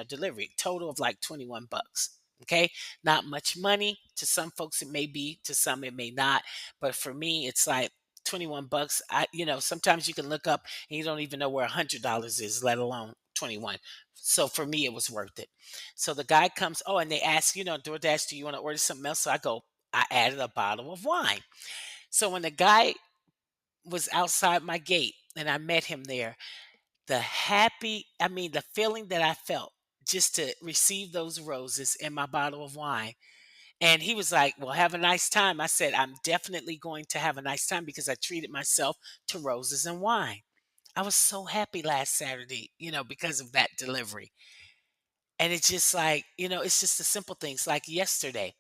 delivery, total of like 21 bucks. Okay. Not much money. To some folks, it may be, to some, it may not. But for me, it's like 21 bucks. Sometimes you can look up and you don't even know where $100 is, let alone 21. So for me, it was worth it. So the guy comes, oh, and they ask, DoorDash, do you want to order something else? So I added a bottle of wine. So when the guy was outside my gate and I met him there, the feeling that I felt just to receive those roses in my bottle of wine. And he was like, "Well, have a nice time." I said, "I'm definitely going to have a nice time because I treated myself to roses and wine." I was so happy last Saturday, because of that delivery. And it's just like, it's just the simple things. Like yesterday,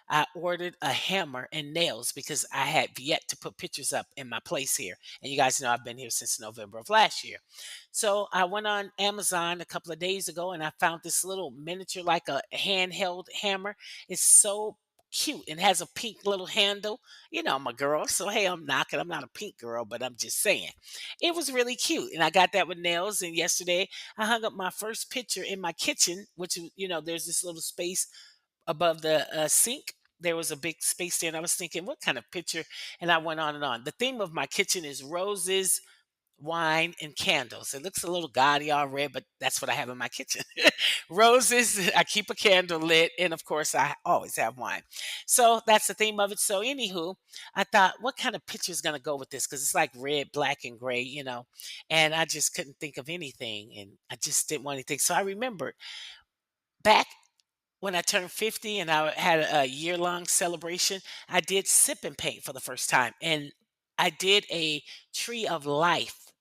I ordered a hammer and nails because I had yet to put pictures up in my place here. And you guys know I've been here since November of last year. So I went on Amazon a couple of days ago and I found this little miniature, like a handheld hammer. It's so cute and has a pink little handle. I'm a girl, so hey, I'm knocking. I'm not a pink girl, but I'm just saying. It was really cute. And I got that with nails. And yesterday I hung up my first picture in my kitchen, which, there's this little space above the sink. There was a big space there, and I was thinking, what kind of picture? And I went on and on. The theme of my kitchen is roses, wine, and candles. It looks a little gaudy all red, but that's what I have in my kitchen. Roses, I keep a candle lit, and of course, I always have wine. So that's the theme of it. So, anywho, I thought, what kind of picture is going to go with this? Because it's like red, black, and gray, and I just couldn't think of anything, and I just didn't want anything. So I remembered back when I turned 50 and I had a year-long celebration, I did sip and paint for the first time, and I did a tree of life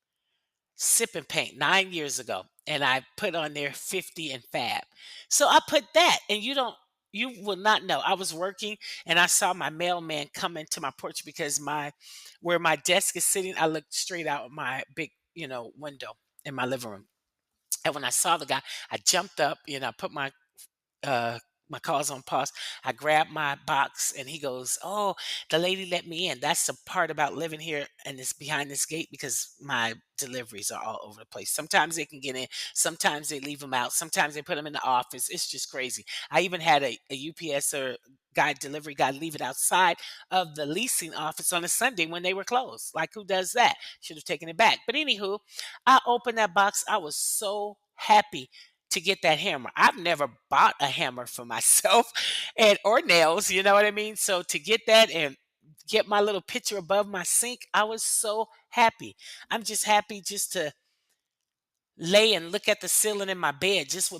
sip and paint 9 years ago, and I put on there 50 and fab. So I put that, and you will not know. I was working and I saw my mailman come into my porch because my where my desk is sitting, I looked straight out my big, window in my living room. And when I saw the guy, I jumped up, put uh my car's on pause. I grabbed my box and he goes, "Oh, the lady let me in." That's the part about living here and it's behind this gate because my deliveries are all over the place. Sometimes they can get in, sometimes they leave them out, sometimes they put them in the office. It's just crazy. I even had a UPS or delivery guy leave it outside of the leasing office on a Sunday when they were closed. Like, who does that? Should have taken it back. But anywho, I opened that box. I was so happy to get that hammer. I've never bought a hammer for myself and or nails, you know what I mean? So to get that and get my little picture above my sink, I was so happy. I'm just happy just to lay and look at the ceiling in my bed just with